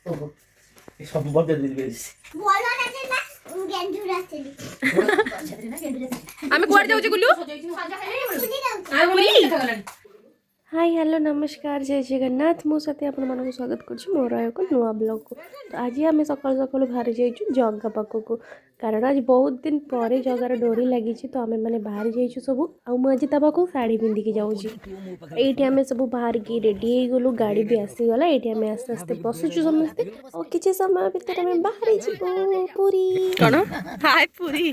सब birthday this बोलो ना ना गेंडुरा चली आमे कुआर जाउची गुल्लू हाय हेलो नमस्कार जय जगन्नाथ मो साथी आपण मानक स्वागत करछि मोर एक नुआ ब्लॉग को। तो आज आम सकाल सकाल बाहरी जाइछु जगा पाखक कारण आज बहुत दिन पर जगार डोरी लगी तो आम मैंने बाहर जाइछु सब आ आज ता पाखक साड़ी पिंधिकी जाउछि। एठी आम सब बाहर की रेडी हो गलु गाड़ी भी आसीगला एठी आम आस्ते आस्ते बसुछु समस्ते और किछि समय भीतर आम बाहर जिवो पूरी कोन हाय पूरी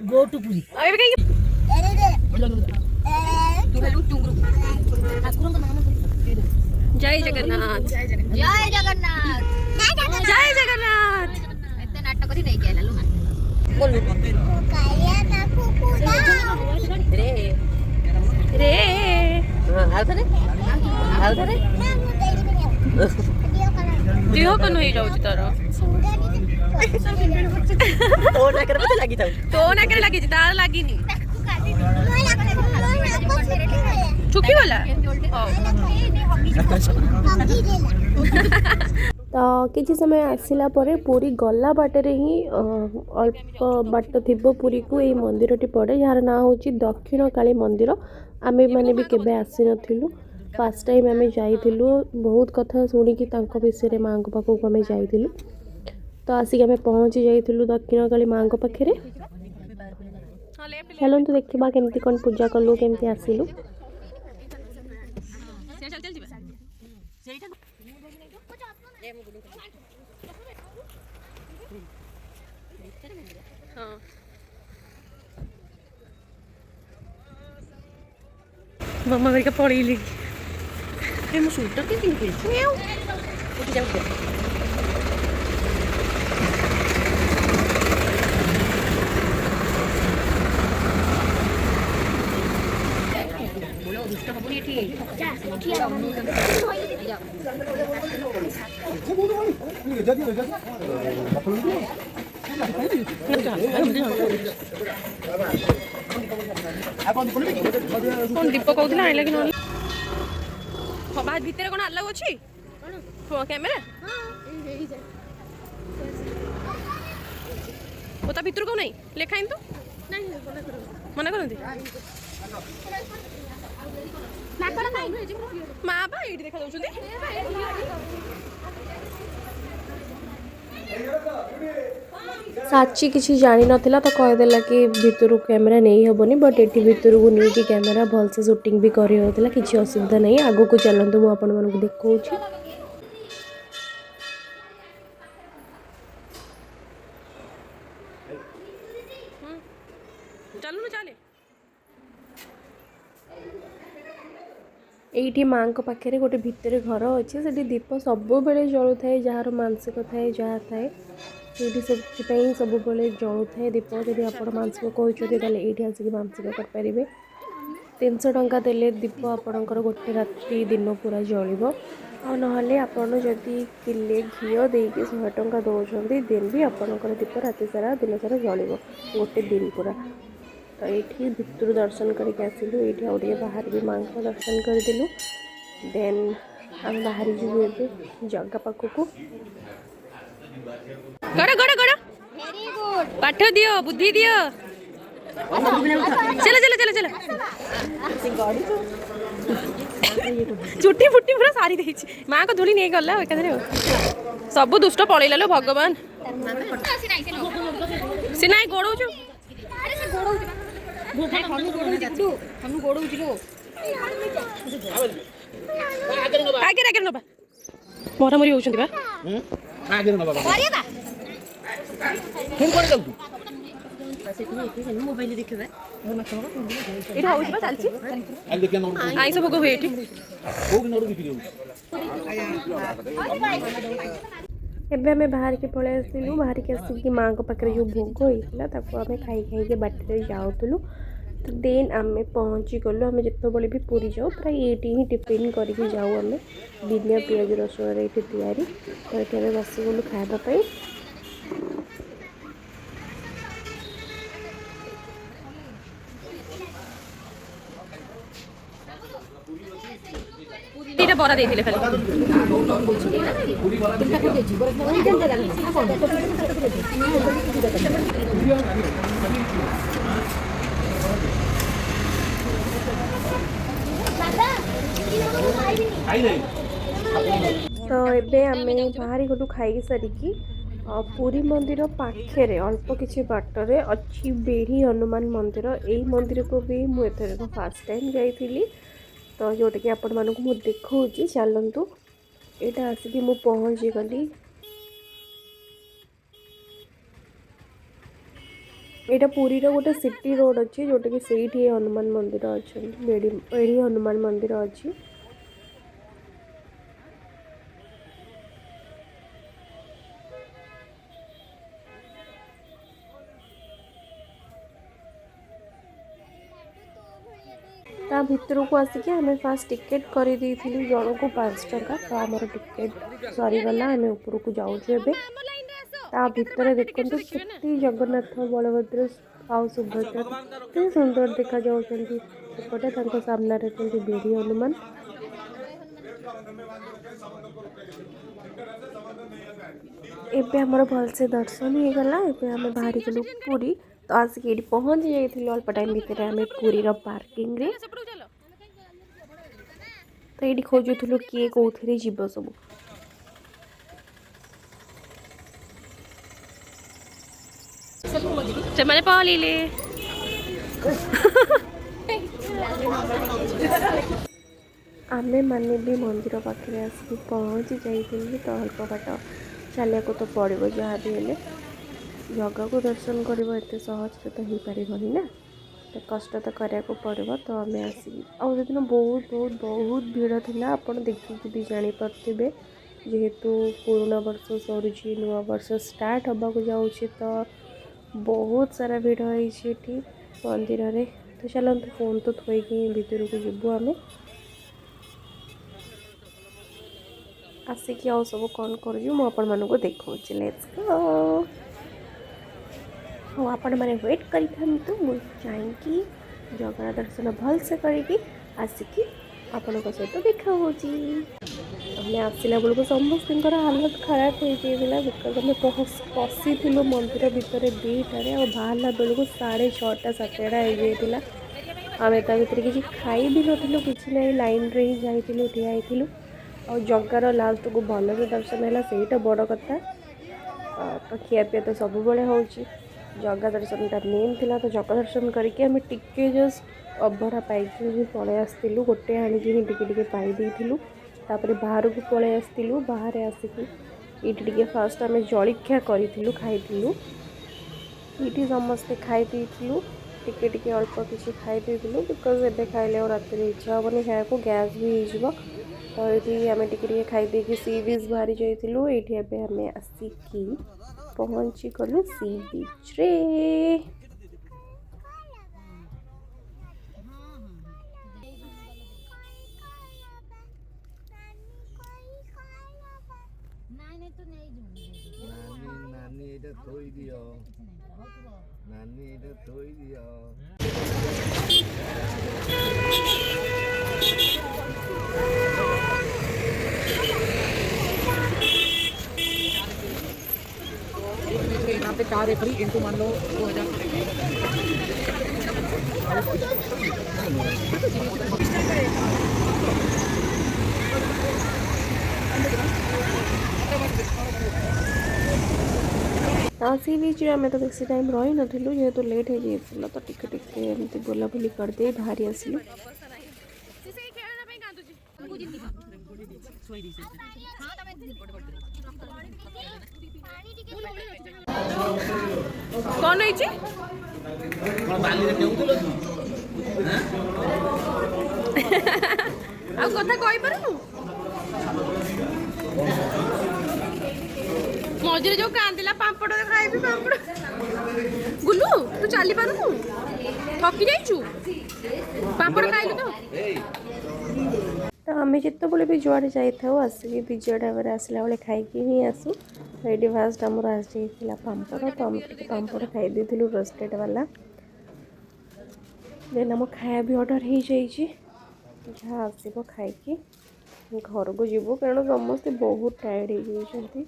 गो टू पुरी अबे कहीं जय जगन्नाथ जय जगन्नाथ जय जगन्नाथ एते नाटक करी नहीं केला लुना बोलू काया ना कुकुडा रे रे हाल थरे दियो कोन होई जाउची तारो तो ना करे लागी जाउ तो ना करे लागी तार लागी नी चुकी वाला तो किसी समय आसला परे पूरी गला बाटर ही अल्प बाट थी पूरी को यही मंदिर टी पड़े यार ना हूँ दक्षिण काली मंदिर आमे मैंने भी केबे आसी नथिलु फर्स्ट टाइम आम जाइलु बहुत कथा शुणिकी विषय माँ पाखक आम जाइलु तो आसिक आम पहुँची जाइलु दक्षिण काली माँ पाखे चलतु देखा केमती कौन पूजा कलु केमती आसिलु मम्मा मेरे पड़ेली मो स्वेटर के कौन दीप कहते आइला कि भितर कौन आलाग अच्छी कैमेरा ता भितर कौन नहीं लेखा तो मना करती माँ बा ये देखा दौरान साची किसी जानी नथिला तो कहीदेला कि भितर कैमेरा नहीं हेनी बट ये भितर को नहीं कैमेरा भलसे शूटिंग भी कर किसी असुविधा नहीं आगो को चलतु मुझे आपण मानक देखा एठी माँ पाखे गोटे भितर घर अच्छे से दीप सब बेले जलू थाए जार मानसिक थाए जहाँ थाए ये सब बेले जलू थाए दीप जब आप मानसिक कहते ये आसिक मानसिक करेंगे 300 टंका देले दीप आपणकर गोटे राति दिन पूरा जलिब आ ना आपड़ जदि किले घी देकी 100 टंका दौरान देन भी आपणकर दीप राति सारा दिन सारा जलिब गोटे दिन पूरा। तो ये भितर दर्शन करके आसिलु ये आउ बाहर भी माँ को दर्शन करदेलु देन हम बाहर जीवु ए जगह पाखक पाठ दियो बुद्धि दियो चलो चलो चलो चलो चुटी फुटी पूरा सारी देछि माँ को धूली नहीं गला एकाधरे सब दुष्ट पलैला लो भगवान से नाई गोड़ौछु आगे नबा मरामरी होउछन्ती बा आगे नबा फोन कर दउ मोबाइल देखबे एटा होउछ बा चलछि आ देखिया नोड आई सब को होएठी को नोड बिक्री हो एबे हमें बाहर के पळे आसिलु बाहर के आसिक माँ को पाखे जो भोग होइतला ताको हमें खाई खाई के बाटे जाउतलु तो देन आम पहुँची गलु आम जिते भी पूरी जाऊ प्राय ये ही टिफिन करके जाऊ आम बिना पियाज रसुण ये तैयारी तो ये बस गलु खावाई ବରା ଦେଇଥିଲେ ଖାଲି। ତ ଏବେ ଆମେ ବାହାରି ଗଲୁ ଖାଇ ସାରିକି ପୁରୀ ମନ୍ଦିର ପାଖରେ ଅଳ୍ପ କିଛି ବାଟରେ ଅଛି ବେଢ଼ି ହନୁମାନ ମନ୍ଦିର। ଏଇ ମନ୍ଦିରକୁ ବି ମୁଁ ଏଥରକ ଫାର୍ଷ୍ଟ ଟାଇମ୍ ଯାଇଥିଲି, ତ ଯେଉଁଟାକି ଆପଣମାନଙ୍କୁ ମୁଁ ଦେଖାଉଛି, ଚାଲନ୍ତୁ। ଏଇଟା ଆସିକି ମୁଁ ପହଞ୍ଚିଗଲି। ଏଇଟା ପୁରୀର ଗୋଟେ ସିଟି ରୋଡ଼ ଅଛି, ଯେଉଁଟାକି ସେଇଠି ହନୁମାନ ମନ୍ଦିର ଅଛନ୍ତି, ବେଢ଼ି ହନୁମାନ ମନ୍ଦିର ଅଛି। ତା ଭିତରକୁ ଆସିକି ଆମେ ଫାର୍ଷ୍ଟ ଟିକେଟ୍ କରିଦେଇଥିଲୁ ଜଣକୁ 5 ଟଙ୍କା। ତ ଆମର ଟିକେଟ୍ ସରିଗଲା, ଆମେ ଉପରକୁ ଯାଉଛୁ ଏବେ। ତା ଭିତରେ ଦେଖନ୍ତୁ କେତେ ଜଗନ୍ନାଥ, ବଳଭଦ୍ର ଆଉ ସୁଭଦ୍ରା କେତେ ସୁନ୍ଦର ଦେଖାଯାଉଛନ୍ତି। ସେପଟେ ତାଙ୍କ ସାମ୍ନାରେ ଅଛନ୍ତି ବେଢ଼ି ହନୁମାନ। ଏବେ ଆମର ଭଲସେ ଦର୍ଶନ ହେଇଗଲା। ଏବେ ଆମେ ବାହାରିଗଲୁ ପୁରୀ। ତ ଆସିକି ଏଇଠି ପହଞ୍ଚି ଯାଇଥିଲୁ ଅଳ୍ପ ଟାଇମ୍ ଭିତରେ ଆମେ ପୁରୀର ପାର୍କିଂରେ। ତ ଏଇଠି ଖୋଜୁଥିଲୁ କିଏ କୋଉଥିରେ ଯିବ ସବୁ। ସେମାନେ ପଳେଇଲେ। ଆମେ ମାନେ ବି ମନ୍ଦିର ପାଖରେ ଆସିକି ପହଞ୍ଚି ଯାଇଥିଲୁ। ତ ଅଳ୍ପ ବାଟ ଚାଲିବାକୁ ତ ପଡ଼ିବ ଯାହା ବି ହେଲେ। ଜଗାକୁ ଦର୍ଶନ କରିବା ଏତେ ସହଜରେ ତ ହେଇପାରିବନି ନା, ତ କଷ୍ଟ ତ କରିବାକୁ ପଡ଼ିବ। ତ ଆମେ ଆସିକି ଆଉ ସେଦିନ ବହୁତ ଭିଡ଼ ଥିଲା। ଆପଣ ଦେଖିକି ବି ଜାଣିପାରୁଥିବେ, ଯେହେତୁ ପୁରୁଣା ବର୍ଷ ସରୁଛି, ନୂଆ ବର୍ଷ ଷ୍ଟାର୍ଟ ହେବାକୁ ଯାଉଛି, ତ ବହୁତ ସାରା ଭିଡ଼ ହେଇଛି ଏଠି ମନ୍ଦିରରେ। ତ ଚାଲନ୍ତୁ ଫୋନ୍ ତ ଥୋଇକି ଭିତରକୁ ଯିବୁ ଆମେ। ଆସିକି ଆଉ ସବୁ କ'ଣ କରୁଛୁ ମୁଁ ଆପଣମାନଙ୍କୁ ଦେଖାଉଛି। Let's go. ହଉ, ଆପଣମାନେ ୱେଟ୍ କରିଥାନ୍ତୁ, ମୁଁ ଯାଇକି ଜଗା ଦର୍ଶନ ଭଲସେ କରିକି ଆସିକି ଆପଣଙ୍କ ସହିତ ଦେଖା ହେଉଛି। ଆମେ ଆସିଲା ବେଳକୁ ସମସ୍ତଙ୍କର ହାଲତ ଖରାପ ହେଇଯାଇଥିଲା, ବିକଜ୍ ଆମେ ପଶିଥିଲୁ ମନ୍ଦିର ଭିତରେ 2ଟାରେ ଆଉ ବାହାରିଲା ବେଳକୁ 6:30 7ଟା ହେଇଯାଇଥିଲା। ଆମେ ତା ଭିତରେ କିଛି ଖାଇ ବି ନଥିଲୁ, କିଛି ନାହିଁ, ଲାଇନ୍ରେ ହିଁ ଯାଇଥିଲୁ, ଠିଆ ହେଇଥିଲୁ। ଆଉ ଜଗାର ଲାଷ୍ଟକୁ ଭଲରେ ଦର୍ଶନ ହେଲା, ସେଇଟା ବଡ଼ କଥା। ତ ଖିଆପିଆ ତ ସବୁବେଳେ ହେଉଛି, ଜଗା ଦର୍ଶନଟା ମେନ୍ ଥିଲା। ତ ଜଗା ଦର୍ଶନ କରିକି ଆମେ ଟିକେ ଜଷ୍ଟ ଅଭଡ଼ା ପାଇକି ବି ପଳେଇ ଆସିଥିଲୁ। ଗୋଟେ ଆଣିକି ହିଁ ଟିକେ ପାଇ ଦେଇଥିଲୁ। ତାପରେ ବାହାରକୁ ପଳେଇ ଆସିଥିଲୁ। ବାହାରେ ଆସିକି ଏଇଠି ଟିକେ ଫାର୍ଷ୍ଟ ଆମେ ଜଳଖିଆ କରିଥିଲୁ, ଖାଇଥିଲୁ। ଏଇଠି ସମସ୍ତେ ଖାଇ ଦେଇଥିଲୁ, ଟିକେ ଅଳ୍ପ କିଛି ଖାଇ ଦେଇଥିଲୁ, ବିକଜ୍ ଏବେ ଖାଇଲେ ଆଉ ରାତିରେ ଇଚ୍ଛା ହେବନି ଖାଇବାକୁ, ଗ୍ୟାସ୍ ବି ହେଇଯିବ। ତ ଏଇଠି ଆମେ ଟିକେ ଖାଇ ଦେଇକି ସି ବିଚ୍ ବାହାରି ଯାଇଥିଲୁ। ଏଇଠି ଏବେ ଆମେ ଆସିକି ପହଞ୍ଚିଗଲୁ ସି ବିଚ୍ରେ। ନାନୀ ଏଇଟା ଥୋଇ ଦିଅ, ନାନୀ ଏଇଟା ଥୋଇ ଦିଅ। यहाँ पे 4 एकड़ इनटू मान लो 2000। सी बीच्रे आम तो बेसी टाइम रही नथिलु, जेहेतु लेट हो जाइए, तो टिके एमती बुलाबुली करदे बाहरी आसिलु। कौन है कथा कही पारनु मझे जो कांदिला पापड़ खाइबी पापड़। गुलू तू चली पारनु, थकी जाइछु, पापड़ खाइलु तो आम जिते भी जुआड़े जाऊ आसिक विजय ढाबा आसला बेले खाइकी ही आसू। तो ये फास्ट आमर आसाला पापड़, तो आम पापड़ खाई रोस्टेड वाला। देन आम खाया भी ऑर्डर हो जाए, जहाँ आसो खाई। घर को जीवु कारण समस्ते बहुत टायर्ड हो जाती।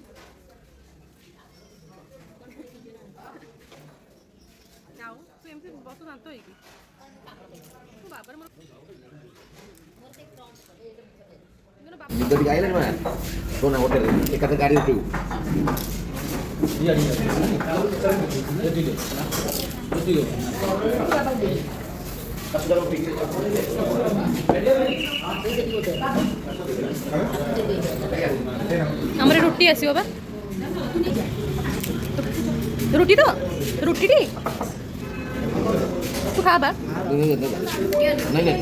Juga di island mana? Zona hotel. Ikat gaड़ी itu. हमरे रोटी आसीबो बा रोटी तो रोटी टी तू खा बा नहीं नहीं.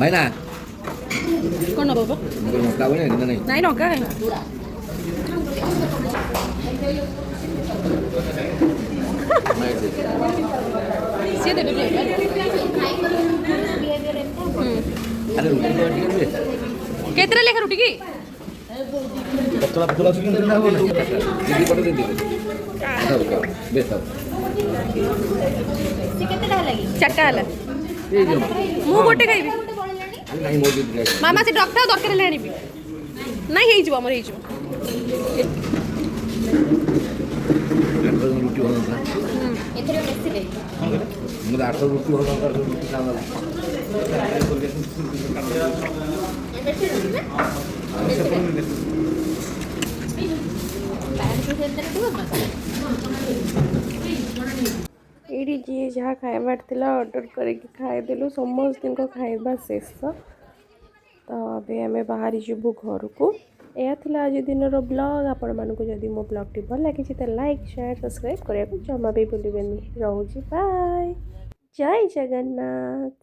Main lah. कौन ना बाबा Mungkin mau tahu nih, नहीं. नहीं नौका है सी दे plate Ada rugi dia dikit. केतरा लेखा रोटी की Betul sih kita dah boleh. Jadi pada ini. Tahu kau, betul. ସେ କେତେଟା ହେଲାକି चारटा हला ये जो. मु गोटे खाइबी नहीं मौजूद है. मामा से डॉक्टर दरकार ले आनिबी नहीं हेइ जबो हमर हेइ जबो रुटी होना था. ଏଥିରେ ବେଶୀ ଦେଇ मुझे 800 रुटी होना था. रुटी खाना. ये जी जहाँ खाइबार थिला ऑर्डर करके खाईदेलु समस्त खाइबा शेष तो अभी आम बाहर जीवु घर को यह थिला आज दिन ब्लॉग आपण मानक जदि मो ब्लॉग टी भल लगी तो लाइक शेयर सब्सक्राइब करने जमा भी भूलें। रोजी बाय जय जगन्नाथ।